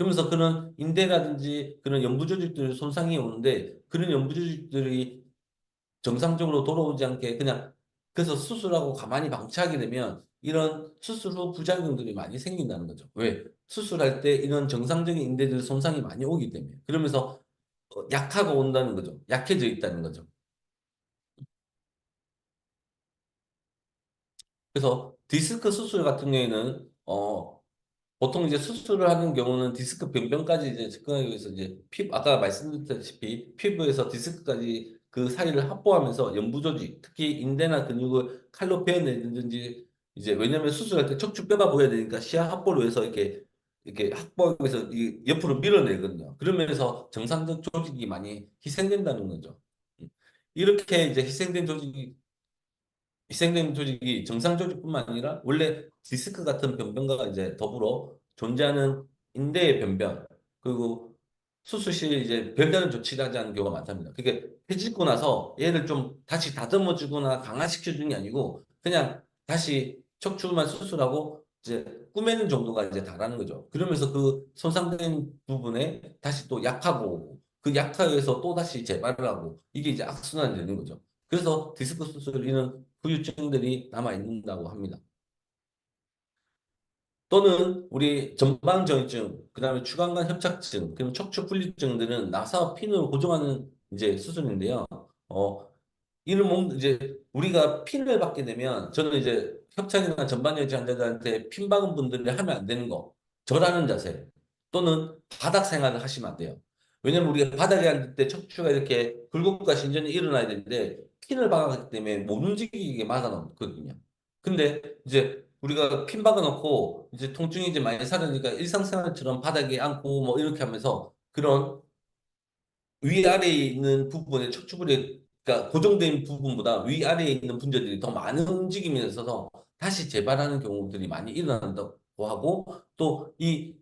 그러면서 그런 인대라든지 그런 연부 조직들이 손상이 오는데 그런 연부 조직들이 정상적으로 돌아오지 않게 그냥 그래서 수술하고 가만히 방치하게 되면 이런 수술 후 부작용들이 많이 생긴다는 거죠. 왜? 수술할 때 이런 정상적인 인대들 손상이 많이 오기 때문에. 그러면서 약화가 온다는 거죠. 약해져 있다는 거죠. 그래서 디스크 수술 같은 경우에는 보통 이제 수술을 하는 경우는 디스크 변변까지 이제 접근하기 위해서 이제 아까 말씀드렸다시피 피부에서 디스크까지 그 사이를 확보하면서 연부 조직, 특히 인대나 근육을 칼로 베어내든지 이제 왜냐면 수술할 때 척추뼈가 보여야 되니까 시야 확보를 위해서 이렇게 확보하기 위해서 이 옆으로 밀어내거든요. 그러면서 정상적 조직이 많이 희생된다는 거죠. 음. 이렇게 이제 희생된 조직이 정상 조직뿐만 아니라 원래 디스크 같은 변변과 이제 더불어 존재하는 인대의 변변 그리고 수술 시 이제 별다른 조치를 하지 않는 경우가 많답니다. 그게 해집고 나서 얘를 좀 다시 다듬어주거나 강화시켜주는 게 아니고 그냥 다시 척추만 수술하고 이제 꾸매는 정도가 이제 다라는 거죠. 그러면서 그 손상된 부분에 다시 또 약하고 그 약화에서 또 다시 재발을 하고 이게 이제 악순환이 되는 거죠. 그래서 디스크 수술을 이런 후유증들이 남아 있는다고 합니다. 또는 우리 전방전이증, 그다음에 추간관 협착증, 그리고 척추 분리증들은 나사와 핀을 고정하는 이제 수술인데요. 어, 이런 이제 우리가 핀을 받게 되면 저는 이제 협착이나 전반전이증 환자들한테 핀 박은 분들이 하면 안 되는 거, 절하는 자세 또는 바닥 생활을 하시면 안 돼요. 왜냐면 우리가 바닥에 앉을 때 척추가 이렇게 굴곡과 신전이 일어나야 되는데 핀을 박았기 때문에 못 움직이게 막아놓거든요. 근데 이제 우리가 핀 박아놓고 이제 통증이 이제 많이 사라지니까 일상생활처럼 바닥에 앉고 뭐 이렇게 하면서 그런 위아래에 있는 부분의 척추부리 그러니까 고정된 부분보다 위아래에 있는 분자들이 더 많은 움직임이 있어서 다시 재발하는 경우들이 많이 일어난다고 하고 또 이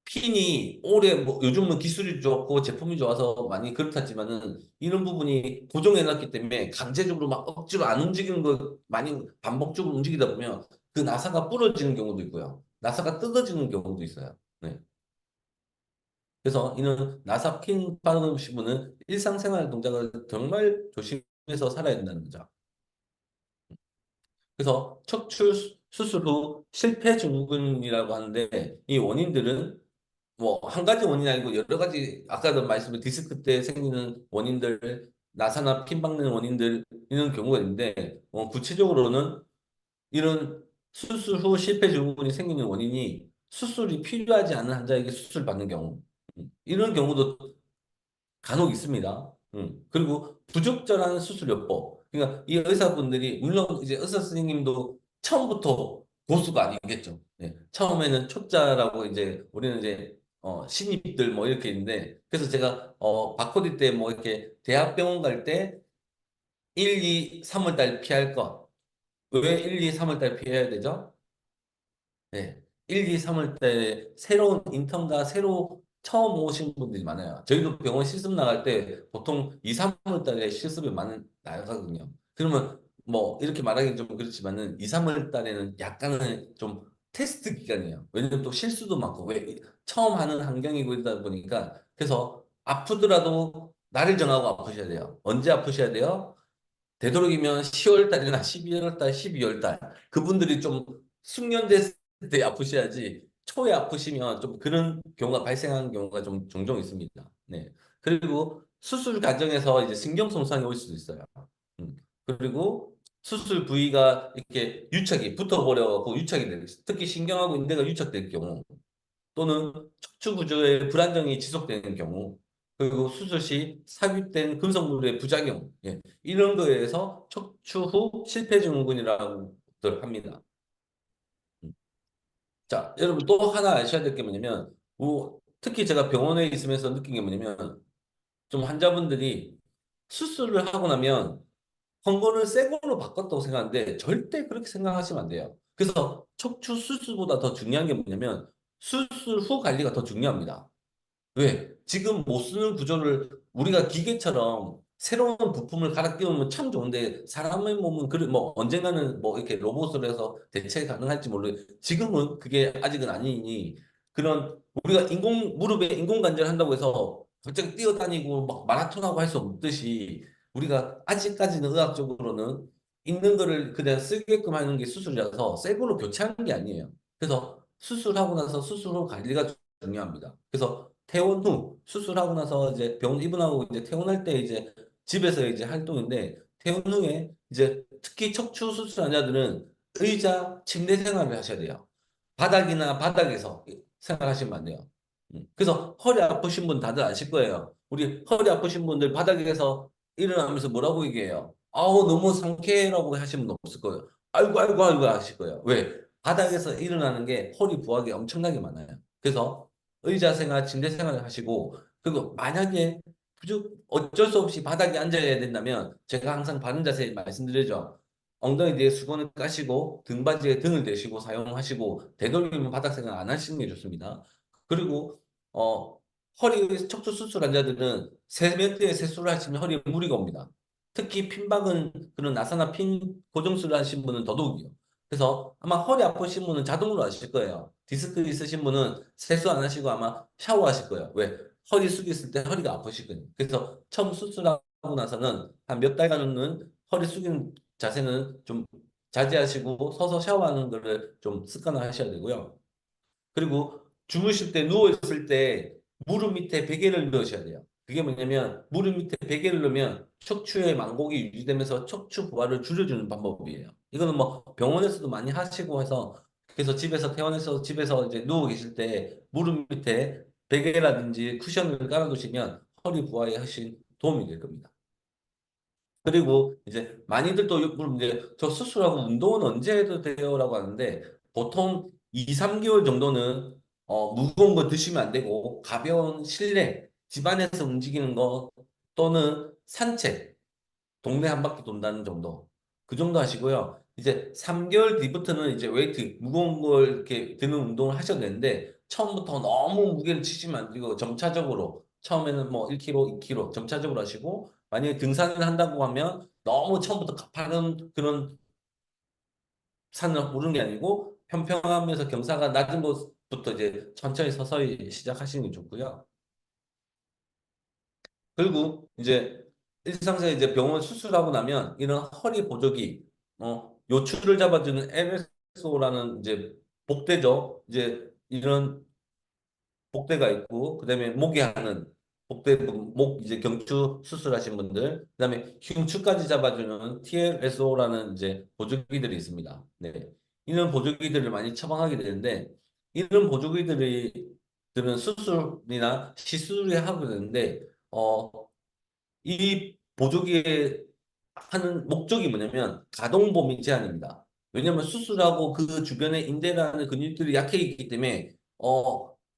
핀이 오래 뭐 요즘은 기술이 좋고 제품이 좋아서 많이 그렇다지만은 이런 부분이 고정해 놨기 때문에 강제적으로 막 억지로 안 움직이는 거 많이 반복적으로 움직이다 보면 그 나사가 부러지는 경우도 있고요. 나사가 뜯어지는 경우도 있어요. 네. 그래서 이는 나사 핀 바르시분은 일상생활 동작을 정말 조심해서 살아야 된다는 거죠. 그래서 척추 수술 후 실패 증후군이라고 하는데 이 원인들은 뭐 한 가지 원인이 아니고 여러 가지 아까도 말씀드린 디스크 때 생기는 원인들 나사나 핀 박는 원인들 이런 경우가 있는데 구체적으로는 이런 수술 후 실패 증후군이 생기는 원인이 수술이 필요하지 않은 환자에게 수술 받는 경우 이런 경우도 간혹 있습니다. 그리고 부적절한 수술요법. 그러니까 이 의사분들이 물론 이제 의사 선생님도 처음부터 고수가 아니겠죠. 네. 처음에는 초짜라고 이제 우리는 이제 신입들 뭐 이렇게 있는데 그래서 제가 바코디 때 뭐 이렇게 대학병원 갈 때 1, 2, 3월 달 피할 것. 왜 1, 2, 3월 달 피해야 되죠? 네. 1, 2, 3월 때 새로운 인턴과 새로 처음 오신 분들이 많아요. 저희도 병원 실습 나갈 때 보통 2, 3월 달에 실습을 많이 나가거든요. 그러면 뭐 이렇게 말하기는 좀 그렇지만은 2, 3월 달에는 약간은 좀 테스트 기간이에요. 왜냐면 또 실수도 많고 왜 처음 하는 환경이고 이러다 보니까 그래서 아프더라도 날을 정하고 아프셔야 돼요. 언제 아프셔야 돼요? 되도록이면 10월 달이나 12월 달, 12월 달 그분들이 좀 숙련됐을 때 아프셔야지 초에 아프시면 좀 그런 경우가 발생하는 경우가 좀 종종 있습니다. 네. 그리고 수술 과정에서 이제 신경 손상이 올 수도 있어요. 그리고 수술 부위가 이렇게 유착이 붙어버려갖고 유착이 되는 특히 신경하고 인대가 유착될 경우 또는 척추 구조의 불안정이 지속되는 경우, 그리고 수술 시 삽입된 금속물의 부작용, 예, 이런 거에 의해서 척추 후 실패 증후군이라고들 합니다. 음. 자, 여러분 또 하나 아셔야 될 게 뭐냐면, 특히 제가 병원에 있으면서 느낀 게 뭐냐면, 좀 환자분들이 수술을 하고 나면 헌거를 새 걸로 바꿨다고 생각하는데 절대 그렇게 생각하시면 안 돼요. 그래서 척추 수술보다 더 중요한 게 뭐냐면 수술 후 관리가 더 중요합니다. 왜? 지금 못 쓰는 구조를 우리가 기계처럼 새로운 부품을 갈아 끼우면 참 좋은데 사람의 몸은 뭐 언젠가는 뭐 이렇게 로봇으로 해서 대체 가능할지 모르겠 지금은 그게 아직은 아니니 그런 우리가 무릎에 인공관절 한다고 해서 갑자기 뛰어다니고 막 마라톤하고 할 수 없듯이 우리가 아직까지는 의학적으로는 있는 거를 그냥 쓰게끔 하는 게 수술이라서 새 걸로 교체하는 게 아니에요. 그래서 수술하고 나서 수술 후 관리가 중요합니다. 그래서 퇴원 후 수술하고 나서 이제 병원 입원하고 이제 퇴원할 때 이제 집에서 이제 활동인데 퇴원 후에 이제 특히 척추 수술 환자들은 의자, 침대 생활을 하셔야 돼요. 바닥이나 바닥에서 생활하시면 안 돼요. 그래서 허리 아프신 분 다들 아실 거예요. 우리 허리 아프신 분들 바닥에서 일어나면서 뭐라고 얘기해요? 아우, 너무 상쾌라고 하시는 분 없을 거예요. 아이고, 아이고, 아이고 하실 거예요. 왜? 바닥에서 일어나는 게 허리 부하가 엄청나게 많아요. 그래서 의자 생활, 침대 생활을 하시고, 그리고 만약에 어쩔 수 없이 바닥에 앉아야 된다면 제가 항상 바른 자세 말씀드리죠. 엉덩이 뒤에 수건을 까시고 등받이에 등을 대시고 사용하시고 되도록이면 바닥 생활 안 하시는 게 좋습니다. 그리고 어 허리 척추 수술 환자들은 세면대에 세수를 하시면 허리에 무리가 옵니다. 특히 핀박은 그런 나사나 핀 고정술을 하신 분은 더더욱이요. 그래서 아마 허리 아프신 분은 자동으로 하실 거예요. 디스크 있으신 분은 세수 안 하시고 아마 샤워하실 거예요. 왜? 허리 숙였을 때 허리가 아프시거든요. 그래서 처음 수술하고 나서는 한 몇 달간은 허리 숙이는 자세는 좀 자제하시고 서서 샤워하는 거를 좀 습관화하셔야 되고요. 그리고 주무실 때 누워있을 때 무릎 밑에 베개를 넣으셔야 돼요. 그게 뭐냐면 무릎 밑에 베개를 넣으면 척추의 망곡이 유지되면서 척추 부하를 줄여주는 방법이에요. 이거는 뭐 병원에서도 많이 하시고 해서 그래서 집에서 퇴원해서 집에서 이제 누워 계실 때 무릎 밑에 베개라든지 쿠션을 깔아두시면 허리 부하에 훨씬 도움이 될 겁니다. 그리고 이제 많이들 또 물론 이제 저 수술하고 운동은 언제 해도 돼요라고 하는데 보통 2, 3개월 정도는 무거운 거 드시면 안 되고 가벼운 실내 집안에서 움직이는 거 또는 산책 동네 한 바퀴 돈다는 정도. 그 정도 하시고요. 이제 3개월 뒤부터는 이제 웨이트, 무거운 걸 이렇게 드는 운동을 하셔도 되는데, 처음부터 너무 무게를 치시면 안 되고, 점차적으로, 처음에는 뭐 1kg, 2kg, 점차적으로 하시고, 만약에 등산을 한다고 하면, 너무 처음부터 가파른 그런 산을 오르는 게 아니고, 평평하면서 경사가 낮은 곳부터 이제 천천히 서서히 시작하시는 게 좋고요. 그리고 이제 일상생활 이제 병원 수술하고 나면 이런 허리 보조기, 요추를 잡아주는 LSO라는 이제 복대죠. 이제 이런 복대가 있고, 그다음에 목에 하는 복대, 목 이제 경추 수술하신 분들, 그다음에 흉추까지 잡아주는 TLSO라는 이제 보조기들이 있습니다. 네, 이런 보조기들을 많이 처방하게 되는데 이런 보조기들이 들은 수술이나 시술이 하게 되는데 이 보조기에 하는 목적이 뭐냐면 가동범위 제한입니다. 왜냐하면 수술하고 그 주변에 인대라는 근육들이 약해 있기 때문에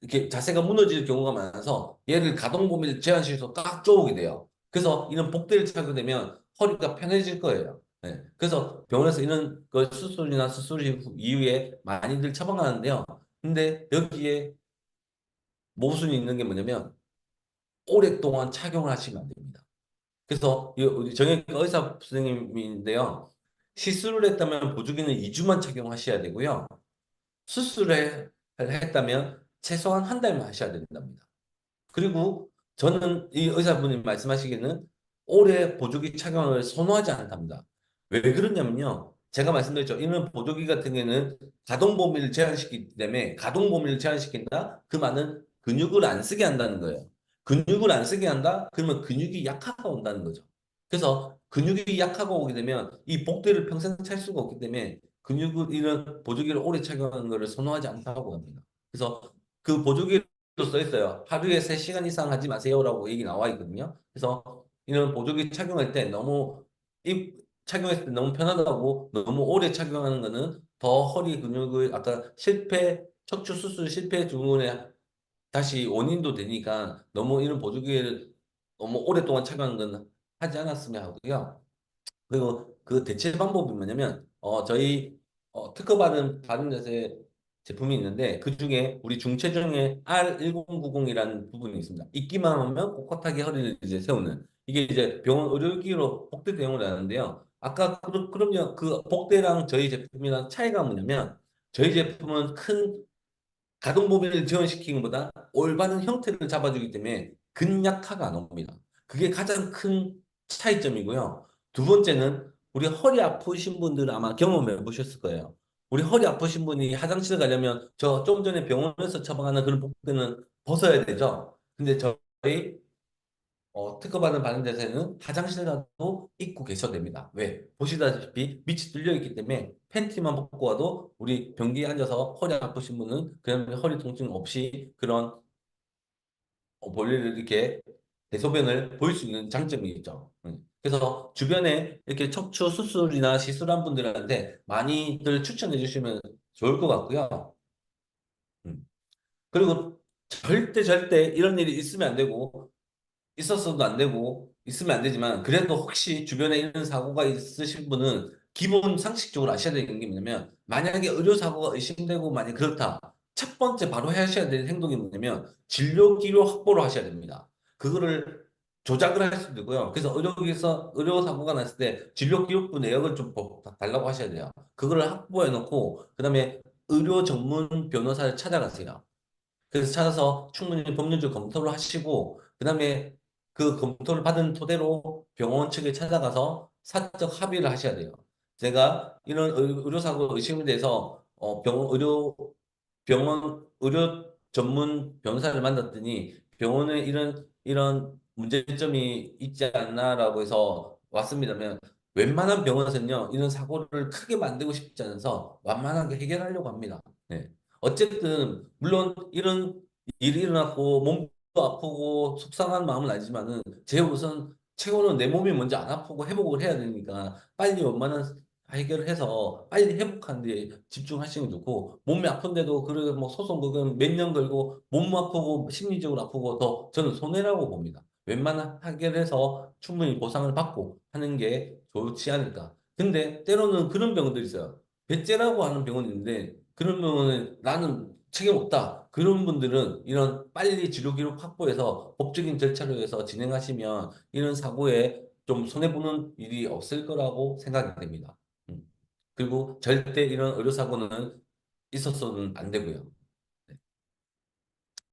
이렇게 자세가 무너질 경우가 많아서 얘를 가동범위를 제한시켜서 꽉 조이게 돼요. 그래서 이런 복대를 차게 되면 허리가 편해질 거예요. 네. 그래서 병원에서 이런 그 수술이나 수술 이후에 많이들 처방하는데요. 근데 여기에 모순이 있는 게 뭐냐면 오랫동안 착용을 하시면 안 됩니다. 그래서 우리 정형외과 의사 선생님인데요. 시술을 했다면 보조기는 2주만 착용하셔야 되고요. 수술을 했다면 최소한 한 달만 하셔야 된답니다. 그리고 저는 이 의사분이 말씀하시기에는 오래 보조기 착용을 선호하지 않답니다. 왜 그러냐면요. 제가 말씀드렸죠. 이런 보조기 같은 경우에는 가동 범위를 제한시키기 때문에 가동 범위를 제한시킨다? 그 말은 근육을 안 쓰게 한다는 거예요. 근육을 안 쓰게 한다? 그러면 근육이 약화가 온다는 거죠. 그래서 근육이 약화가 오게 되면 이 복대를 평생 찰 수가 없기 때문에 근육을 이런 보조기를 오래 착용하는 것을 선호하지 않다고 합니다. 그래서 그 보조기 또 써 있어요. 하루에 3시간 이상 하지 마세요라고 얘기 나와 있거든요. 그래서 이런 보조기 착용할 때 너무 착용했을 때 너무 편하다고 너무 오래 착용하는 거는 더 허리 근육을 아까 척추 수술 실패 증후군에 다시 원인도 되니까 너무 이런 보조기를 너무 오랫동안 착용하는 건 하지 않았으면 하고요. 그리고 그 대체 방법이 뭐냐면 저희 특허받은 바른자세 제품이 있는데 그중에 우리 중체중에 R1090이라는 부분이 있습니다. 있기만 하면 꼿꼿하게 허리를 이제 세우는 이게 이제 병원 의료기기로 복대 대용을 하는데요. 아까 그럼요 그 복대랑 저희 제품이랑 차이가 뭐냐면 저희 제품은 큰 가동범위를 지원시키는 것보다 올바른 형태를 잡아주기 때문에 근약화가 안 옵니다. 그게 가장 큰 차이점이고요. 두 번째는 우리 허리 아프신 분들은 아마 경험해 보셨을 거예요. 우리 허리 아프신 분이 화장실 가려면 저 좀 전에 병원에서 처방하는 그런 복근은 벗어야 되죠. 근데 저희 특허받은 바른자세는 화장실 가도 입고 계셔도 됩니다. 왜? 보시다시피 밑이 뚫려 있기 때문에 팬티만 벗고 와도 우리 변기에 앉아서 허리 아프신 분은 그냥 허리 통증 없이 그런 볼일을 이렇게 대소변을 보일 수 있는 장점이 있죠. 그래서 주변에 이렇게 척추 수술이나 시술한 분들한테 많이들 추천해 주시면 좋을 것 같고요. 음. 그리고 절대 이런 일이 있으면 안 되고 있었어도 안 되고 있으면 안 되지만 그래도 혹시 주변에 이런 사고가 있으신 분은 기본 상식적으로 아셔야 되는 게 뭐냐면 만약에 의료 사고가 의심되고 만약 그렇다. 첫 번째 바로 하셔야 될 행동이 뭐냐면 진료 기록 확보를 하셔야 됩니다. 그거를 조작을 할 수도 있고요. 그래서 의료기에서 의료 사고가 났을 때 진료 기록부 내역을 좀 달라고 하셔야 돼요. 그거를 확보해 놓고 그다음에 의료 전문 변호사를 찾아가세요. 그래서 찾아서 충분히 법률적 검토를 하시고, 그 다음에 그 검토를 받은 토대로 병원 측에 찾아가서 사적 합의를 하셔야 돼요. 제가 이런 의료사고 의심에 대해서 의료 전문 변호사를 만났더니 병원에 이런 문제점이 있지 않나라고 해서 왔습니다면 웬만한 병원에서는요, 이런 사고를 크게 만들고 싶지 않아서 완만하게 해결하려고 합니다. 네. 어쨌든 물론 이런 일이 일어났고 몸도 아프고 속상한 마음은 알지만은 제 우선 최고는 내 몸이 먼저 안 아프고 회복을 해야 되니까 빨리 원만한 해결을 해서 빨리 회복하는 데 집중하시는 게 좋고 몸이 아픈데도 그래 뭐 소송 그건 몇 년 걸고 몸 아프고 심리적으로 아프고 더 저는 손해라고 봅니다. 웬만한 해결해서 충분히 보상을 받고 하는 게 좋지 않을까. 근데 때로는 그런 병원들이 있어요. 배째라고 하는 병원이 있는데 그런 병원은 나는 책임 없다. 그런 분들은 이런 빨리 진료 기록 확보해서 법적인 절차로 해서 진행하시면 이런 사고에 좀 손해보는 일이 없을 거라고 생각이 됩니다. 음. 그리고 절대 이런 의료사고는 있었어는 안 되고요.